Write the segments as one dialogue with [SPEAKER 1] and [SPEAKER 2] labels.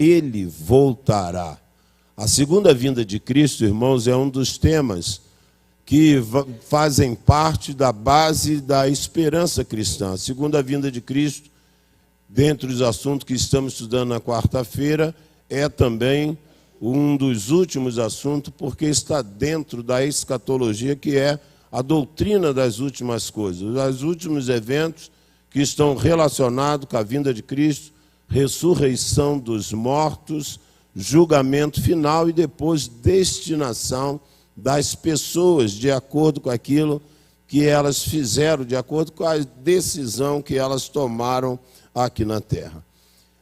[SPEAKER 1] ele voltará. A segunda vinda de Cristo, irmãos, é um dos temas que fazem parte da base da esperança cristã. A segunda vinda de Cristo, dentre os assuntos que estamos estudando na quarta-feira, é também um dos últimos assuntos, porque está dentro da escatologia, que é a doutrina das últimas coisas, dos últimos eventos que estão relacionados com a vinda de Cristo, ressurreição dos mortos, julgamento final e depois destinação das pessoas de acordo com aquilo que elas fizeram, de acordo com a decisão que elas tomaram aqui na terra.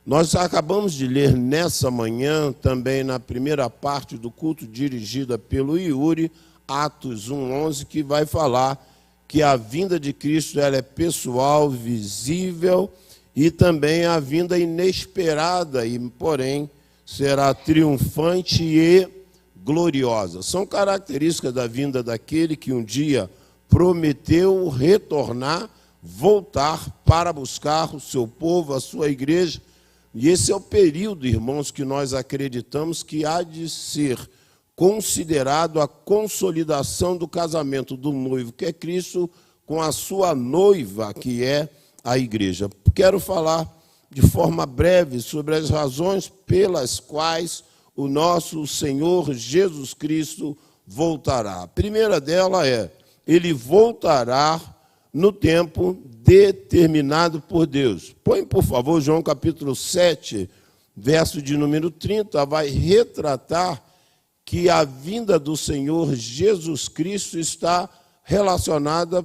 [SPEAKER 1] Nós acabamos de ler nessa manhã, também na primeira parte do culto dirigida pelo Yuri, Atos 1:11, que vai falar que a vinda de Cristo ela é pessoal, visível e também a vinda inesperada, e porém será triunfante e gloriosa. São características da vinda daquele que um dia prometeu retornar, voltar para buscar o seu povo, a sua igreja. E esse é o período, irmãos, que nós acreditamos que há de ser considerado a consolidação do casamento do noivo, que é Cristo, com a sua noiva, que é a igreja. Quero falar de forma breve sobre as razões pelas quais o nosso Senhor Jesus Cristo voltará. A primeira dela é, ele voltará no tempo determinado por Deus. Põe, por favor, João capítulo 7, verso de número 30, vai retratar que a vinda do Senhor Jesus Cristo está relacionada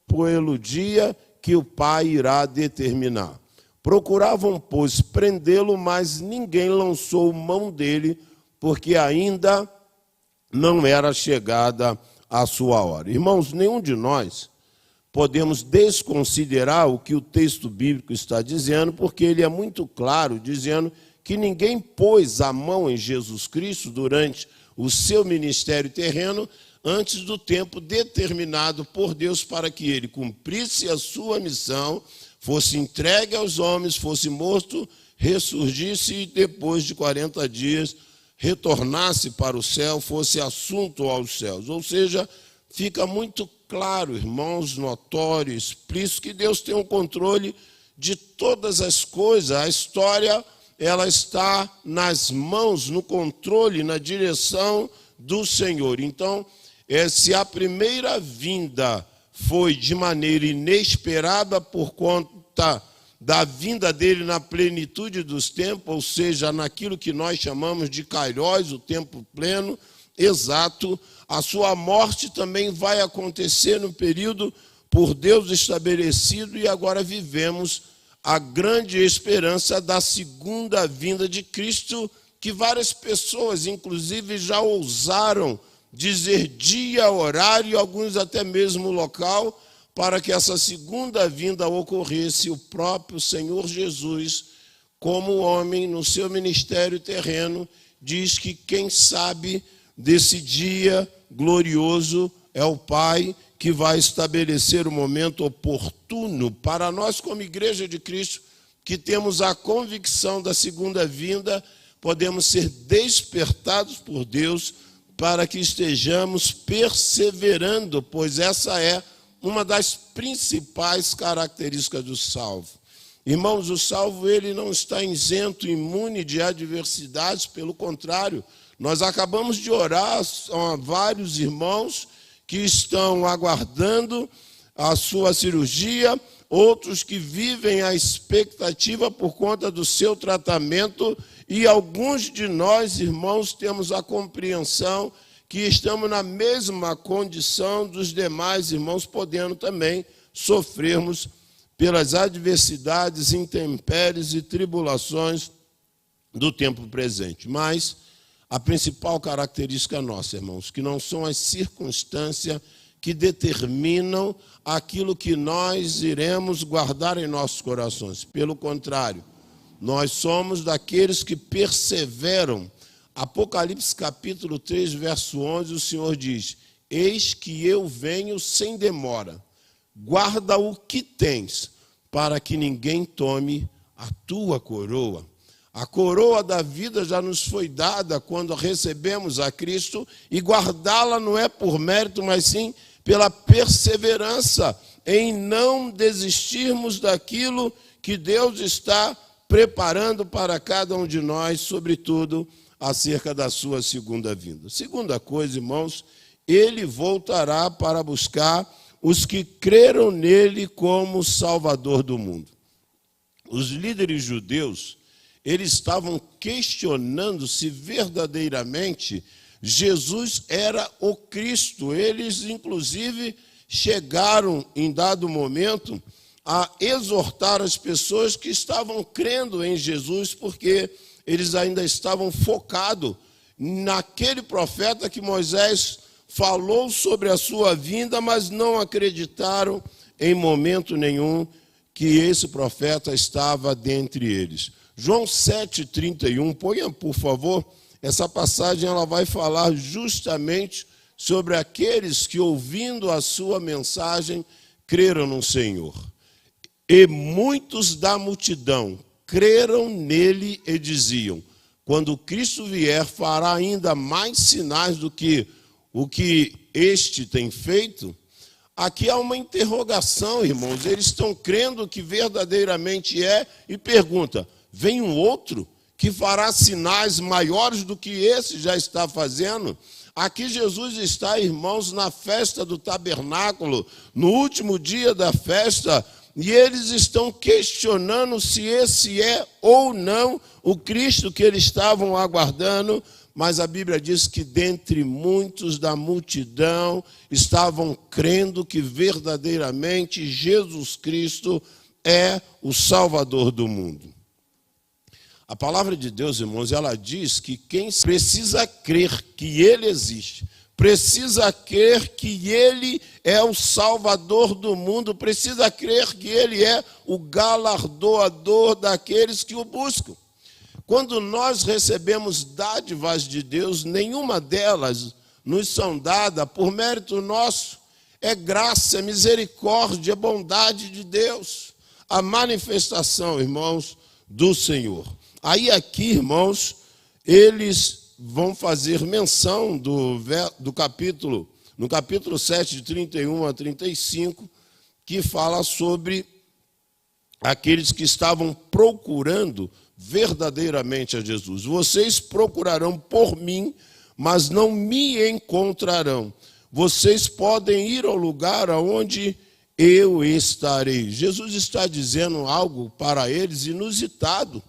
[SPEAKER 1] pelo dia que o Pai irá determinar. Procuravam, pois, prendê-lo, mas ninguém lançou mão dele, porque ainda não era chegada a sua hora. Irmãos, nenhum de nós podemos desconsiderar o que o texto bíblico está dizendo, porque ele é muito claro, dizendo que ninguém pôs a mão em Jesus Cristo durante o seu ministério terreno antes do tempo determinado por Deus para que ele cumprisse a sua missão, fosse entregue aos homens, fosse morto, ressurgisse e depois de 40 dias retornasse para o céu, fosse assunto aos céus. Ou seja, fica muito claro, irmãos, notório, explícito, que Deus tem um controle de todas as coisas. A história, ela está nas mãos, no controle, na direção do Senhor. Então, se a primeira vinda foi de maneira inesperada por conta da vinda dele na plenitude dos tempos, ou seja, naquilo que nós chamamos de Kairos, o tempo pleno, exato, a sua morte também vai acontecer no período por Deus estabelecido, e agora vivemos a grande esperança da segunda vinda de Cristo, que várias pessoas, inclusive, já ousaram dizer dia, horário, alguns até mesmo local, para que essa segunda vinda ocorresse. O próprio Senhor Jesus, como homem no seu ministério terreno, diz que quem sabe desse dia glorioso é o Pai, que vai estabelecer o momento oportuno para nós, como Igreja de Cristo, que temos a convicção da segunda vinda, podemos ser despertados por Deus para que estejamos perseverando, pois essa é uma das principais características do salvo. Irmãos, o salvo ele não está isento, imune de adversidades, pelo contrário, nós acabamos de orar a vários irmãos que estão aguardando a sua cirurgia, outros que vivem a expectativa por conta do seu tratamento, e alguns de nós, irmãos, temos a compreensão que estamos na mesma condição dos demais irmãos, podendo também sofrermos pelas adversidades, intempéries e tribulações do tempo presente. Mas a principal característica nossa, irmãos, que não são as circunstâncias que determinam aquilo que nós iremos guardar em nossos corações. Pelo contrário, nós somos daqueles que perseveram. Apocalipse capítulo 3, verso 11, o Senhor diz: eis que eu venho sem demora, guarda o que tens, para que ninguém tome a tua coroa. A coroa da vida já nos foi dada quando recebemos a Cristo, e guardá-la não é por mérito, mas sim pela perseverança em não desistirmos daquilo que Deus está preparando para cada um de nós, sobretudo acerca da sua segunda vinda. Segunda coisa, irmãos, ele voltará para buscar os que creram nele como Salvador do mundo. Os líderes judeus, eles estavam questionando se verdadeiramente Jesus era o Cristo. Eles, inclusive, chegaram, em dado momento, a exortar as pessoas que estavam crendo em Jesus, porque eles ainda estavam focados naquele profeta que Moisés falou sobre a sua vinda, mas não acreditaram em momento nenhum que esse profeta estava dentre eles. João 7,31, ponha, por favor, essa passagem ela vai falar justamente sobre aqueles que, ouvindo a sua mensagem, creram no Senhor. E muitos da multidão creram nele e diziam: quando Cristo vier, fará ainda mais sinais do que o que este tem feito. Aqui há uma interrogação, irmãos. Eles estão crendo que verdadeiramente é e pergunta: vem um outro que fará sinais maiores do que esse já está fazendo? Aqui Jesus está, irmãos, na festa do tabernáculo, no último dia da festa, e eles estão questionando se esse é ou não o Cristo que eles estavam aguardando. Mas a Bíblia diz que dentre muitos da multidão estavam crendo que verdadeiramente Jesus Cristo é o Salvador do mundo. A palavra de Deus, irmãos, ela diz que quem precisa crer que Ele existe, precisa crer que Ele é o Salvador do mundo, precisa crer que Ele é o galardoador daqueles que o buscam. Quando nós recebemos dádivas de Deus, nenhuma delas nos são dadas por mérito nosso. É graça, é misericórdia, é bondade de Deus. A manifestação, irmãos, do Senhor. Aí aqui, irmãos, eles vão fazer menção do capítulo, no capítulo 7, de 31 a 35, que fala sobre aqueles que estavam procurando verdadeiramente a Jesus. Vocês procurarão por mim, mas não me encontrarão. Vocês podem ir ao lugar aonde eu estarei. Jesus está dizendo algo para eles inusitado.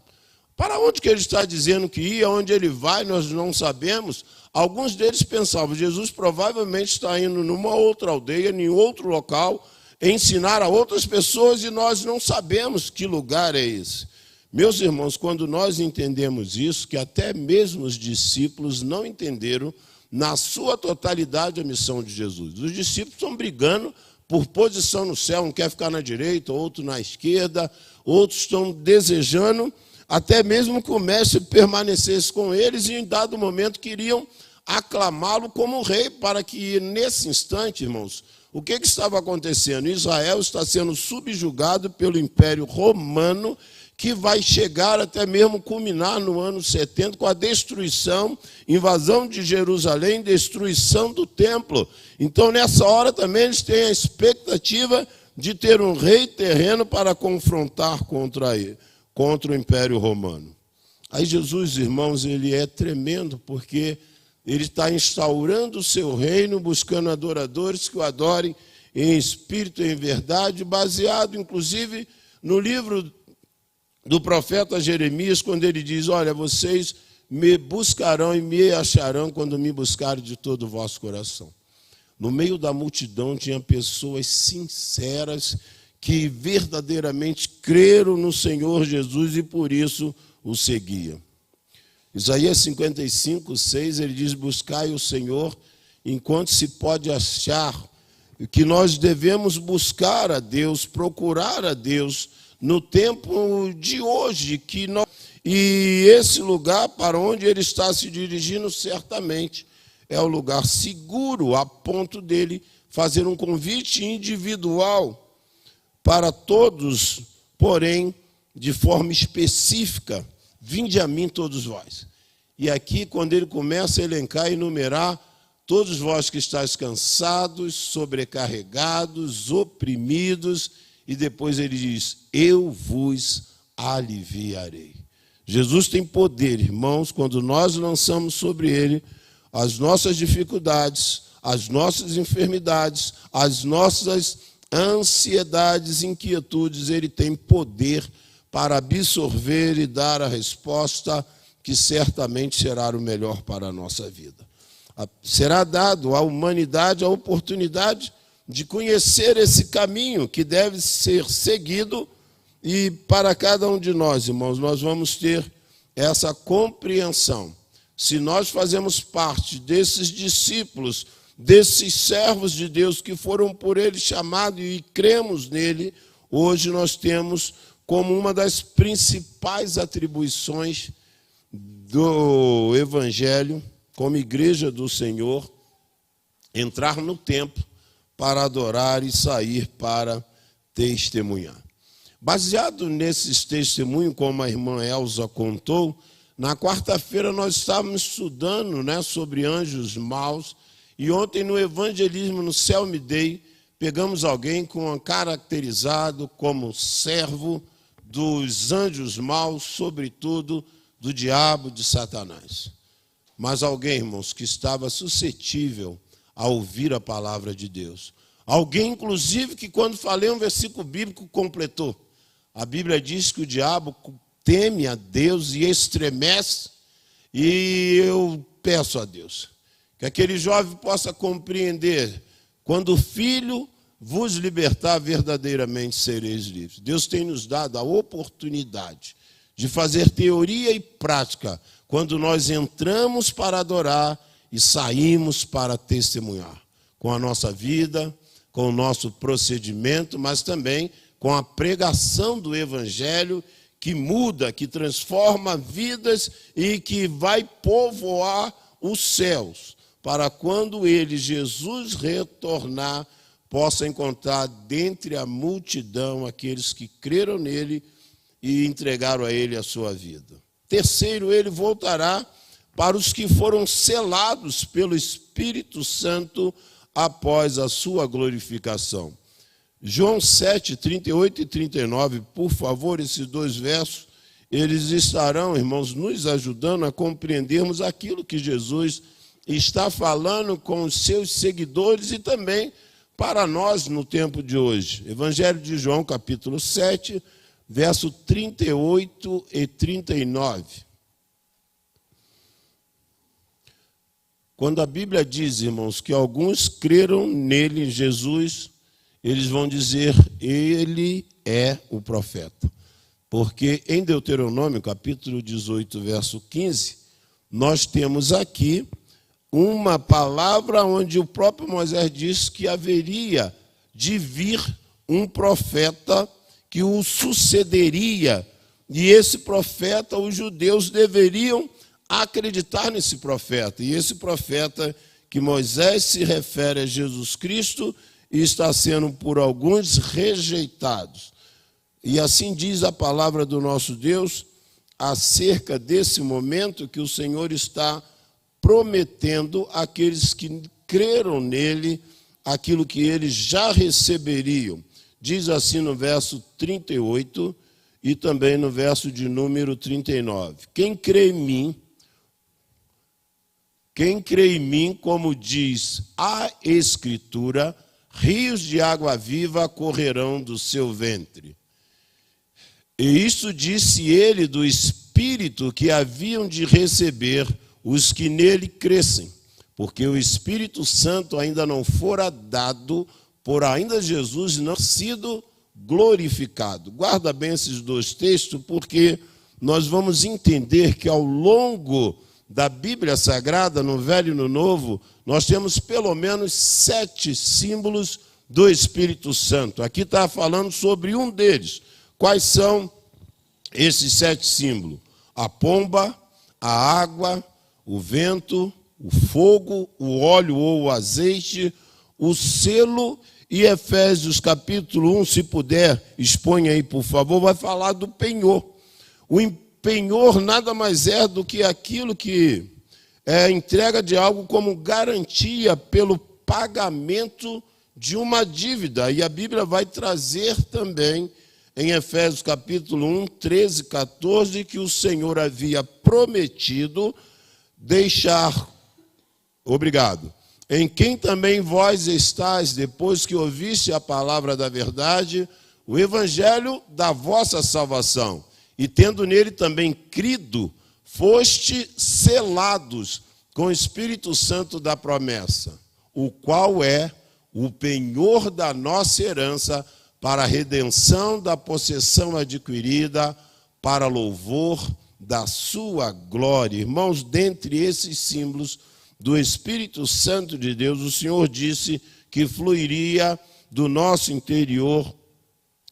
[SPEAKER 1] Para onde que ele está dizendo que ia, onde ele vai, nós não sabemos. Alguns deles pensavam: Jesus provavelmente está indo numa outra aldeia, em outro local, ensinar a outras pessoas, e nós não sabemos que lugar é esse. Meus irmãos, quando nós entendemos isso, que até mesmo os discípulos não entenderam na sua totalidade a missão de Jesus. Os discípulos estão brigando por posição no céu, um quer ficar na direita, outro na esquerda, outros estão desejando até mesmo que o mestre permanecesse com eles, e em dado momento queriam aclamá-lo como rei, para que nesse instante, irmãos, o que estava acontecendo? Israel está sendo subjugado pelo Império Romano, que vai chegar até mesmo culminar no ano 70 com a destruição, invasão de Jerusalém, destruição do templo. Então, nessa hora também eles têm a expectativa de ter um rei terreno para confrontar contra o Império Romano. Aí Jesus, irmãos, ele é tremendo, porque ele está instaurando o seu reino, buscando adoradores que o adorem em espírito e em verdade, baseado, inclusive, no livro do profeta Jeremias, quando ele diz: olha, vocês me buscarão e me acharão quando me buscarem de todo o vosso coração. No meio da multidão tinha pessoas sinceras que verdadeiramente creram no Senhor Jesus e por isso o seguiam. Isaías 55, 6, ele diz: buscai o Senhor enquanto se pode achar, que nós devemos buscar a Deus, procurar a Deus no tempo de hoje, e esse lugar para onde ele está se dirigindo certamente é o lugar seguro, a ponto dele fazer um convite individual para todos, porém de forma específica. vinde a mim todos vós. E aqui, quando ele começa a elencar e enumerar, todos vós que estáis cansados, sobrecarregados, oprimidos, e depois ele diz, eu vos aliviarei. Jesus tem poder, irmãos, quando nós lançamos sobre ele as nossas dificuldades, as nossas enfermidades, as nossas ansiedades, inquietudes, ele tem poder para absorver e dar a resposta que certamente será o melhor para a nossa vida. Será dado à humanidade a oportunidade de conhecer esse caminho que deve ser seguido, e para cada um de nós, irmãos, nós vamos ter essa compreensão. Se nós fazemos parte desses discípulos, desses servos de Deus que foram por ele chamados e cremos nele, hoje nós temos como uma das principais atribuições do Evangelho, como igreja do Senhor, entrar no templo para adorar e sair para testemunhar. Baseado nesses testemunhos, como a irmã Elza contou, na quarta-feira nós estávamos estudando, sobre anjos maus, e ontem no evangelismo no Céu Me Dei, pegamos alguém caracterizado como servo dos anjos maus, sobretudo do diabo, de Satanás. Mas alguém, irmãos, que estava suscetível a ouvir a palavra de Deus. Alguém, inclusive, que quando falei um versículo bíblico, completou. A Bíblia diz que o diabo teme a Deus e estremece, e eu peço a Deus que aquele jovem possa compreender, quando o Filho vos libertar, verdadeiramente sereis livres. Deus tem nos dado a oportunidade de fazer teoria e prática, quando nós entramos para adorar e saímos para testemunhar, com a nossa vida, com o nosso procedimento, mas também com a pregação do Evangelho, que muda, que transforma vidas e que vai povoar os céus, para quando ele, Jesus, retornar, possa encontrar dentre a multidão aqueles que creram nele e entregaram a ele a sua vida. Terceiro, ele voltará para os que foram selados pelo Espírito Santo após a sua glorificação. João 7, 38 e 39, por favor, esses dois versos, eles estarão, irmãos, nos ajudando a compreendermos aquilo que Jesus está falando com os seus seguidores e também para nós no tempo de hoje. Evangelho de João, capítulo 7, verso 38 e 39. Quando a Bíblia diz, irmãos, que alguns creram nele, Jesus, eles vão dizer, ele é o profeta. Porque em Deuteronômio, capítulo 18, verso 15, nós temos aqui uma palavra onde o próprio Moisés diz que haveria de vir um profeta que o sucederia. E esse profeta, os judeus deveriam acreditar nesse profeta. E esse profeta que Moisés se refere a Jesus Cristo, e está sendo por alguns rejeitados. E assim diz a palavra do nosso Deus acerca desse momento que o Senhor está prometendo àqueles que creram nele aquilo que eles já receberiam. Diz assim no verso 38 e também no verso de número 39. Quem crê em mim, como diz a Escritura, rios de água viva correrão do seu ventre. E isso disse ele do Espírito que haviam de receber os que nele crescem, porque o Espírito Santo ainda não fora dado, por ainda Jesus não sido glorificado. Guarda bem esses dois textos, porque nós vamos entender que ao longo da Bíblia Sagrada, no Velho e no Novo, nós temos pelo menos 7 símbolos do Espírito Santo. Aqui está falando sobre um deles. Quais são esses 7 símbolos? A pomba, a água, o vento, o fogo, o óleo ou o azeite, o selo. E Efésios capítulo 1, se puder, exponha aí, por favor, vai falar do penhor. O penhor nada mais é do que aquilo que é a entrega de algo como garantia pelo pagamento de uma dívida. E a Bíblia vai trazer também, em Efésios capítulo 1, 13, 14, que o Senhor havia prometido deixar, em quem também vós estáis, depois que ouviste a palavra da verdade, o evangelho da vossa salvação, e tendo nele também crido, foste selados com o Espírito Santo da promessa, o qual é o penhor da nossa herança para a redenção da possessão adquirida, para louvor da sua glória. Irmãos, dentre esses símbolos do Espírito Santo de Deus, o Senhor disse que fluiria do nosso interior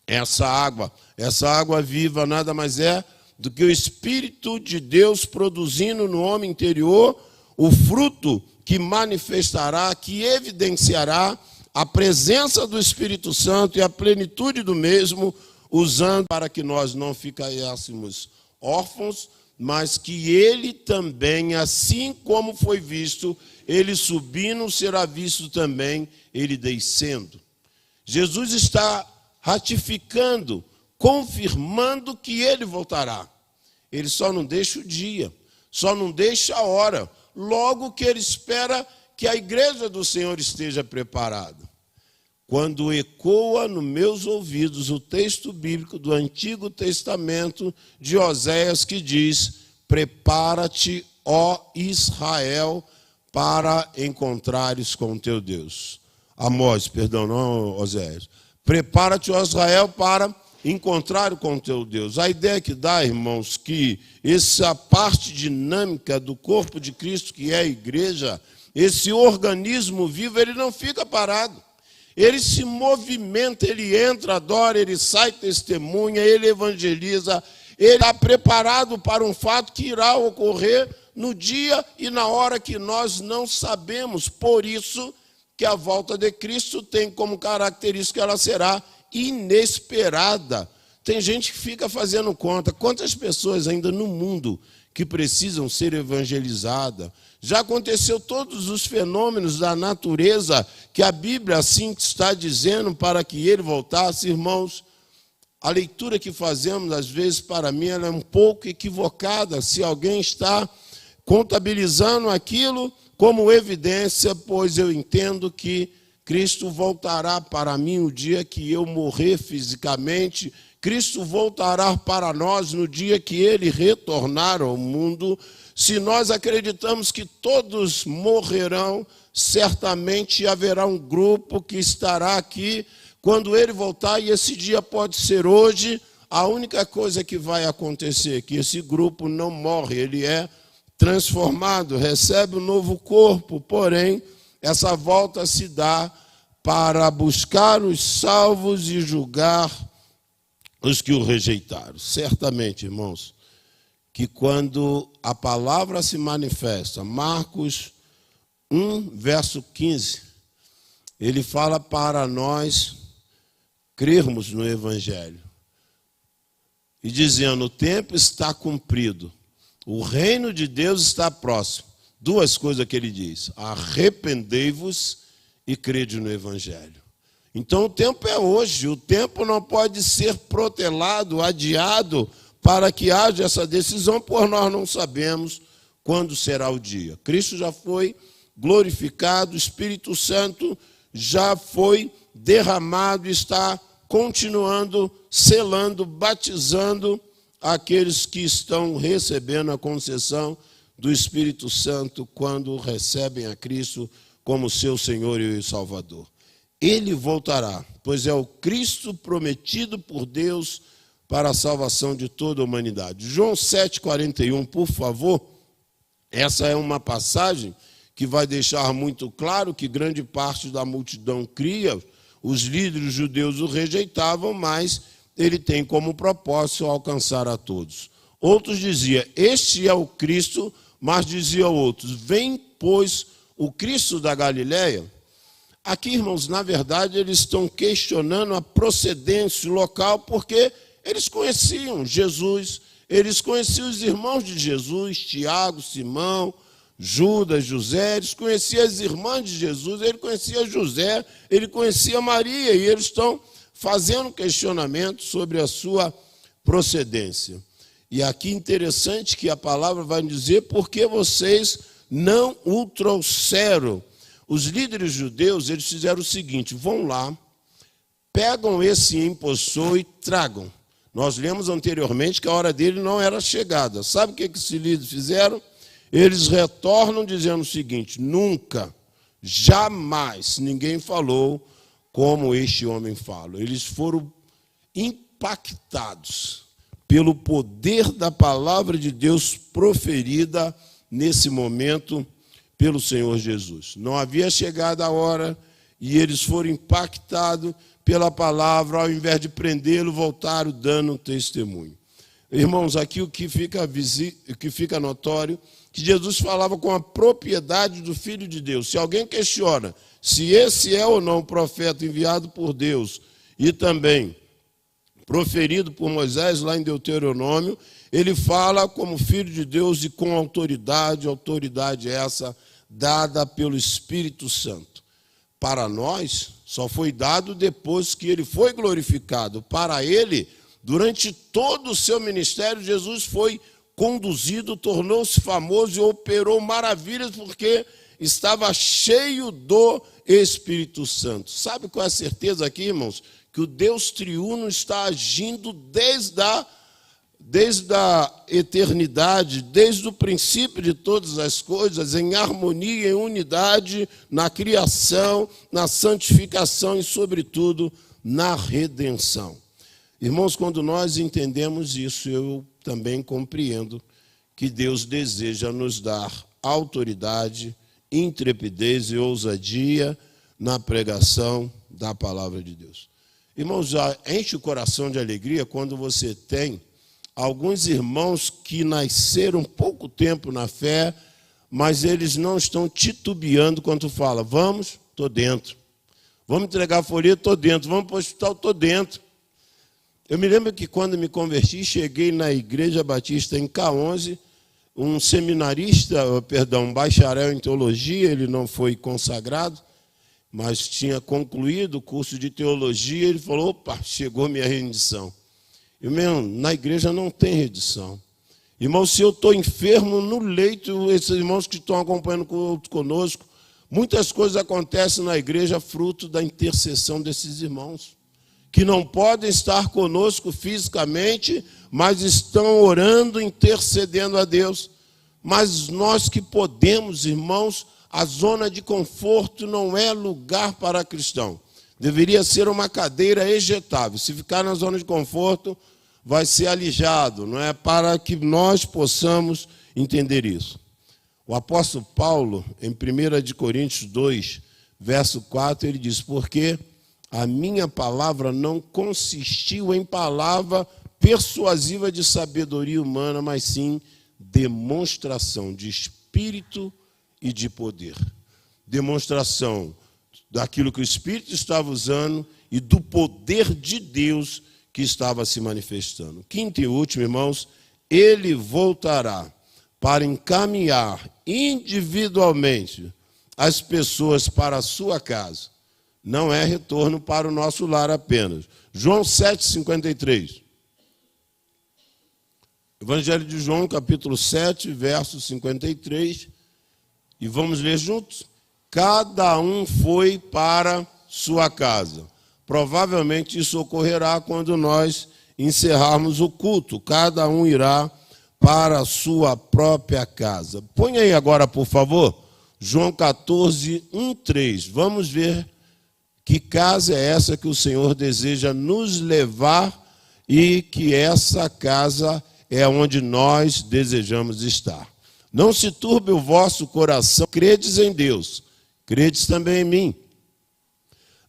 [SPEAKER 1] essa água viva nada mais é do que o Espírito de Deus produzindo no homem interior o fruto que manifestará, que evidenciará a presença do Espírito Santo e a plenitude do mesmo, usando para que nós não ficássemos órfãos, mas que ele também, assim como foi visto, ele subindo, será visto também ele descendo. Jesus está ratificando, confirmando que ele voltará. Ele só não deixa o dia, só não deixa a hora, logo que ele espera que a igreja do Senhor esteja preparada. Quando ecoa nos meus ouvidos o texto bíblico do Antigo Testamento de Oséias, que diz: prepara-te, ó Israel, para encontrares com teu Deus. Amós, perdão, não Oséias. Prepara-te, ó Israel, para encontrar com teu Deus. A ideia que dá, irmãos, que essa parte dinâmica do corpo de Cristo, que é a igreja, esse organismo vivo, ele não fica parado. Ele se movimenta, ele entra, adora, ele sai, testemunha, ele evangeliza. Ele está preparado para um fato que irá ocorrer no dia e na hora que nós não sabemos. Por isso que a volta de Cristo tem como característica que ela será inesperada. Tem gente que fica fazendo conta. Quantas pessoas ainda no mundo que precisam ser evangelizadas? Já aconteceu todos os fenômenos da natureza que a Bíblia assim está dizendo para que ele voltasse. Irmãos, a leitura que fazemos, às vezes, para mim, ela é um pouco equivocada. Se alguém está contabilizando aquilo como evidência, pois eu entendo que Cristo voltará para mim o dia que eu morrer fisicamente. Cristo voltará para nós no dia que ele retornar ao mundo. Se nós acreditamos que todos morrerão, certamente haverá um grupo que estará aqui quando ele voltar, e esse dia pode ser hoje. A única coisa que vai acontecer é que esse grupo não morre, ele é transformado, recebe um novo corpo, porém, essa volta se dá para buscar os salvos e julgar os que o rejeitaram. Certamente, irmãos, que quando a palavra se manifesta, Marcos 1, verso 15, ele fala para nós crermos no Evangelho. E dizendo, o tempo está cumprido, o reino de Deus está próximo. Duas coisas que ele diz: arrependei-vos e crede no Evangelho. Então o tempo é hoje, o tempo não pode ser protelado, adiado, para que haja essa decisão, pois nós não sabemos quando será o dia. Cristo já foi glorificado, o Espírito Santo já foi derramado, está continuando, selando, batizando aqueles que estão recebendo a concessão do Espírito Santo quando recebem a Cristo como seu Senhor e Salvador. Ele voltará, pois é o Cristo prometido por Deus para a salvação de toda a humanidade. João 7,41, por favor. Essa é uma passagem que vai deixar muito claro que grande parte da multidão cria, os líderes judeus o rejeitavam, mas ele tem como propósito alcançar a todos. Outros diziam, este é o Cristo, mas diziam outros, vem, pois, o Cristo da Galileia. Aqui, irmãos, na verdade, eles estão questionando a procedência local, porque eles conheciam Jesus, Eles conheciam os irmãos de Jesus, Tiago, Simão, Judas, José. Eles conheciam as irmãs de Jesus, ele conhecia José, ele conhecia Maria, e eles estão fazendo questionamento sobre a sua procedência. E aqui interessante que a palavra vai dizer: porque vocês não o trouxeram. Os líderes judeus, eles fizeram o seguinte: vão lá, pegam esse impostor e tragam. Nós lemos anteriormente que a hora dele não era chegada. Sabe o que esses líderes fizeram? Eles retornam dizendo o seguinte: nunca, jamais ninguém falou como este homem fala. Eles foram impactados pelo poder da palavra de Deus proferida nesse momento pelo Senhor Jesus. Não havia chegado a hora e eles foram impactados pela palavra, ao invés de prendê-lo, voltaram dando testemunho. Irmãos, aqui o que fica notório, que Jesus falava com a propriedade do Filho de Deus. Se alguém questiona se esse é ou não o profeta enviado por Deus e também proferido por Moisés lá em Deuteronômio, ele fala como Filho de Deus e com autoridade essa dada pelo Espírito Santo. Para nós, só foi dado depois que ele foi glorificado. Para ele, durante todo o seu ministério, Jesus foi conduzido, tornou-se famoso e operou maravilhas porque estava cheio do Espírito Santo. Sabe qual é a certeza aqui, irmãos? Que o Deus triuno está agindo desde a eternidade, desde o princípio de todas as coisas, em harmonia, em unidade, na criação, na santificação e, sobretudo, na redenção. Irmãos, quando nós entendemos isso, eu também compreendo que Deus deseja nos dar autoridade, intrepidez e ousadia na pregação da palavra de Deus. Irmãos, já enche o coração de alegria quando você tem alguns irmãos que nasceram pouco tempo na fé, mas eles não estão titubeando quando fala: vamos, estou dentro. Vamos entregar a folha, estou dentro. Vamos para o hospital, estou dentro. Eu me lembro que quando me converti, cheguei na Igreja Batista em K11, um bacharel em teologia, ele não foi consagrado, mas tinha concluído o curso de teologia. Ele falou: opa, chegou minha rendição. Irmão, na igreja não tem redição. Irmão, se eu estou enfermo no leito, esses irmãos que estão acompanhando conosco, muitas coisas acontecem na igreja fruto da intercessão desses irmãos, que não podem estar conosco fisicamente, mas estão orando, intercedendo a Deus. Mas nós que podemos, irmãos, a zona de conforto não é lugar para cristão. Deveria ser uma cadeira ejetável. Se ficar na zona de conforto, vai ser alijado, não é? Para que nós possamos entender isso. O apóstolo Paulo, em 1 Coríntios 2, verso 4, ele diz: porque a minha palavra não consistiu em palavra persuasiva de sabedoria humana, mas sim demonstração de espírito e de poder. Demonstração daquilo que o Espírito estava usando e do poder de Deus que estava se manifestando. Quinto e último, irmãos, ele voltará para encaminhar individualmente as pessoas para a sua casa. Não é retorno para o nosso lar apenas. João 7,53. Evangelho de João, capítulo 7, verso 53. E vamos ler juntos? Cada um foi para sua casa. Provavelmente isso ocorrerá quando nós encerrarmos o culto. Cada um irá para a sua própria casa. Põe aí agora, por favor, João 14, 1, 3. Vamos ver que casa é essa que o Senhor deseja nos levar e que essa casa é onde nós desejamos estar. Não se turbe o vosso coração, credes em Deus, credes também em mim.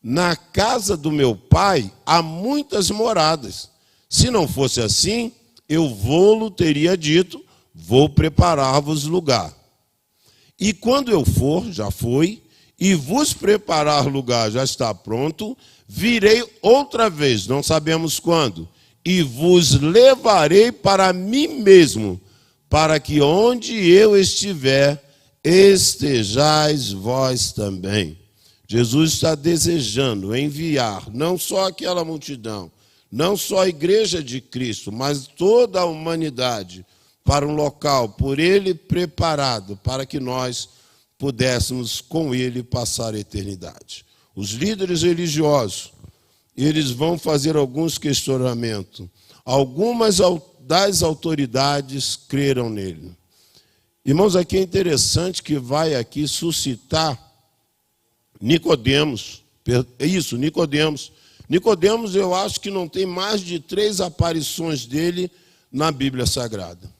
[SPEAKER 1] Na casa do meu pai há muitas moradas. Se não fosse assim, eu vou-lo teria dito: vou preparar-vos lugar. E quando eu for, já fui, e vos preparar lugar, já está pronto, virei outra vez, não sabemos quando, e vos levarei para mim mesmo, para que onde eu estiver, estejais vós também. Jesus está desejando enviar não só aquela multidão, não só a igreja de Cristo, mas toda a humanidade para um local por ele preparado, para que nós pudéssemos com ele passar a eternidade. Os líderes religiosos, eles vão fazer alguns questionamentos. Algumas das autoridades creram nele. Irmãos, aqui é interessante que vai aqui suscitar Nicodemos. Isso, Nicodemos. Nicodemos, eu acho que não tem mais de 3 aparições dele na Bíblia Sagrada.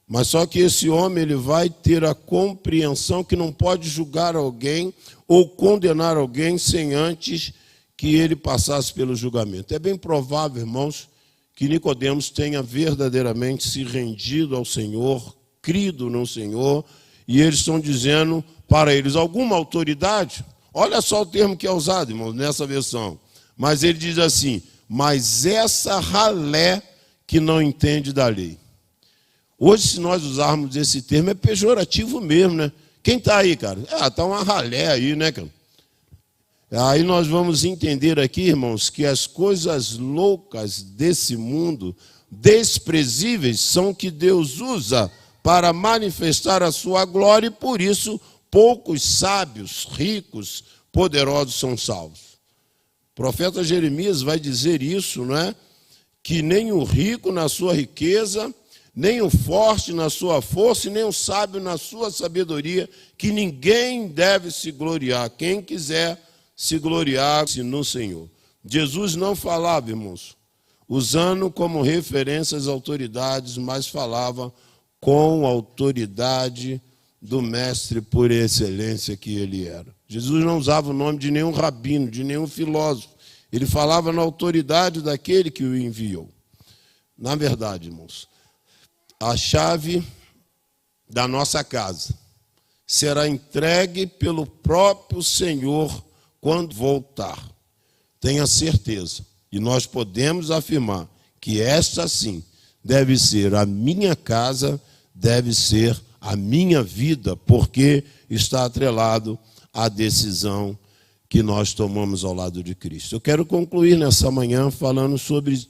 [SPEAKER 1] Mas só que esse homem ele vai ter a compreensão que não pode julgar alguém ou condenar alguém sem antes que ele passasse pelo julgamento. É bem provável, irmãos, que Nicodemos tenha verdadeiramente se rendido ao Senhor, crido no Senhor, e eles estão dizendo para eles alguma autoridade. Olha só o termo que é usado, irmãos, nessa versão. Mas ele diz assim: mas essa ralé que não entende da lei. Hoje, se nós usarmos esse termo, é pejorativo mesmo, né? Quem está aí, cara? Está uma ralé aí, né, cara? Aí nós vamos entender aqui, irmãos, que as coisas loucas desse mundo, desprezíveis, são que Deus usa para manifestar a sua glória, e por isso poucos sábios, ricos, poderosos são salvos. O profeta Jeremias vai dizer isso, não é? Que nem o rico na sua riqueza, nem o forte na sua força, e nem o sábio na sua sabedoria, que ninguém deve se gloriar. Quem quiser se gloriar-se no Senhor. Jesus não falava, irmãos, usando como referência as autoridades, mas falava com a autoridade do mestre por excelência que ele era. Jesus não usava o nome de nenhum rabino, de nenhum filósofo. Ele falava na autoridade daquele que o enviou. Na verdade, irmãos, a chave da nossa casa será entregue pelo próprio Senhor quando voltar. Tenha certeza. E nós podemos afirmar que esta, sim, deve ser a minha casa, deve ser a minha vida, porque está atrelado à decisão que nós tomamos ao lado de Cristo. Eu quero concluir nessa manhã falando sobre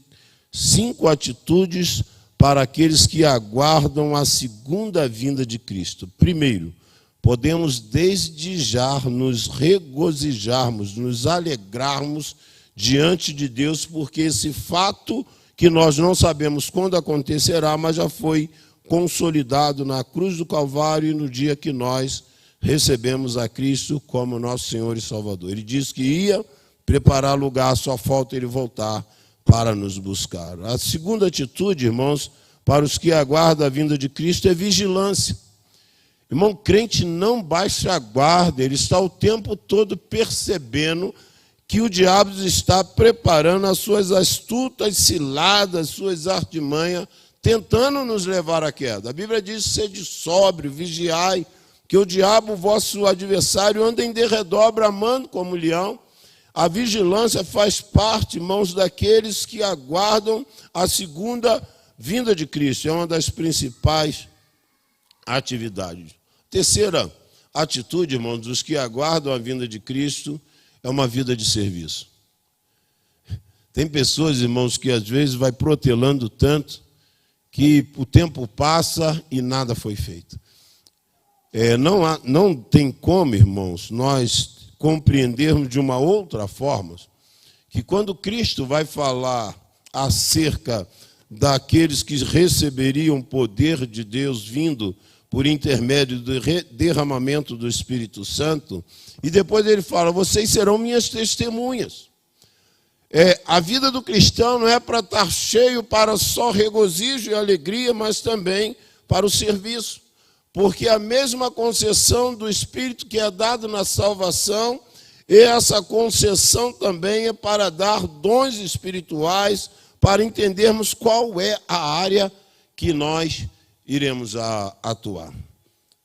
[SPEAKER 1] 5 atitudes para aqueles que aguardam a segunda vinda de Cristo. Primeiro, podemos desde já nos regozijarmos, nos alegrarmos diante de Deus, porque esse fato que nós não sabemos quando acontecerá, mas já foi consolidado na cruz do Calvário e no dia que nós recebemos a Cristo como nosso Senhor e Salvador. Ele disse que ia preparar lugar, só falta ele voltar para nos buscar. A segunda atitude, irmãos, para os que aguardam a vinda de Cristo é vigilância. Irmão, crente não baixa a guarda, ele está o tempo todo percebendo que o diabo está preparando as suas astutas ciladas, suas artimanhas, tentando nos levar à queda. A Bíblia diz: sede sóbrio, vigiai, que o diabo, vosso adversário, anda em derredor, bramando como leão. A vigilância faz parte, irmãos, daqueles que aguardam a segunda vinda de Cristo. É uma das principais atividades. Terceira atitude, irmãos, dos que aguardam a vinda de Cristo, é uma vida de serviço. Tem pessoas, irmãos, que às vezes vai protelando tanto que o tempo passa e nada foi feito. Não tem como, irmãos, nós compreendermos de uma outra forma que quando Cristo vai falar acerca daqueles que receberiam o poder de Deus vindo por intermédio do derramamento do Espírito Santo, e depois ele fala: vocês serão minhas testemunhas. A vida do cristão não é para estar cheio para só regozijo e alegria, mas também para o serviço. Porque a mesma concessão do Espírito que é dado na salvação, e essa concessão também é para dar dons espirituais, para entendermos qual é a área que nós iremos atuar.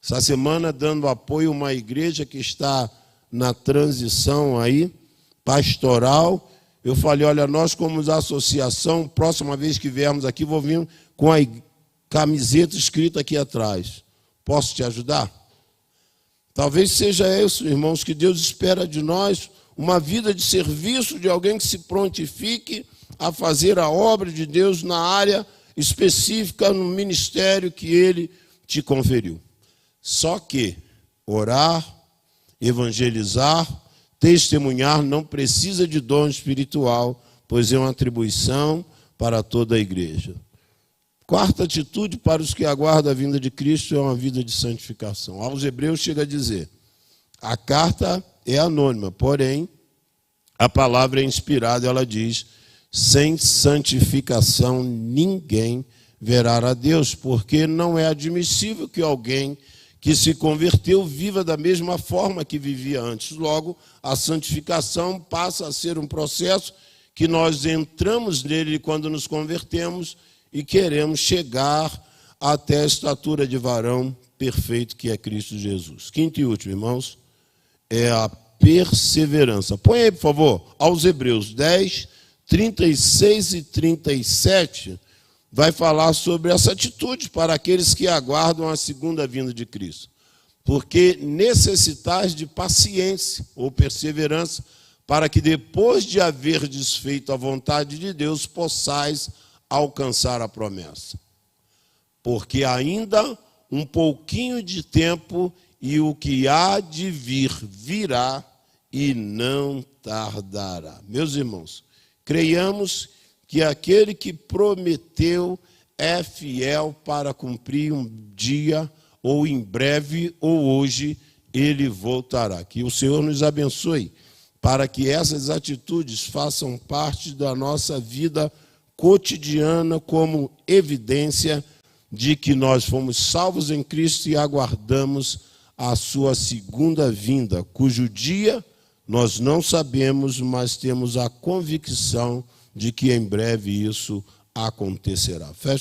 [SPEAKER 1] Essa semana, dando apoio a uma igreja que está na transição aí, pastoral, eu falei, olha, nós como associação, próxima vez que viermos aqui, vou vir com a camiseta escrita aqui atrás. Posso te ajudar? Talvez seja isso, irmãos, que Deus espera de nós, uma vida de serviço de alguém que se prontifique a fazer a obra de Deus na área específica, no ministério que Ele te conferiu. Só que orar, evangelizar, testemunhar não precisa de dom espiritual, pois é uma atribuição para toda a igreja. Quarta atitude para os que aguardam a vinda de Cristo é uma vida de santificação. Aos Hebreus chega a dizer, a carta é anônima, porém, a palavra é inspirada, ela diz, sem santificação ninguém verá a Deus, porque não é admissível que alguém que se converteu viva da mesma forma que vivia antes. Logo, a santificação passa a ser um processo que nós entramos nele quando nos convertemos e queremos chegar até a estatura de varão perfeito que é Cristo Jesus. Quinto e último, irmãos, é a perseverança. Põe aí, por favor, aos Hebreus 10, 36 e 37, vai falar sobre essa atitude para aqueles que aguardam a segunda vinda de Cristo. Porque necessitais de paciência ou perseverança, para que depois de haver desfeito a vontade de Deus, possais alcançar a promessa. Porque ainda um pouquinho de tempo e o que há de vir, virá e não tardará. Meus irmãos, creiamos que aquele que prometeu é fiel para cumprir um dia, ou em breve, ou hoje, ele voltará. Que o Senhor nos abençoe, para que essas atitudes façam parte da nossa vida cotidiana, como evidência de que nós fomos salvos em Cristo e aguardamos a sua segunda vinda, cujo dia nós não sabemos, mas temos a convicção de que em breve isso acontecerá. Feche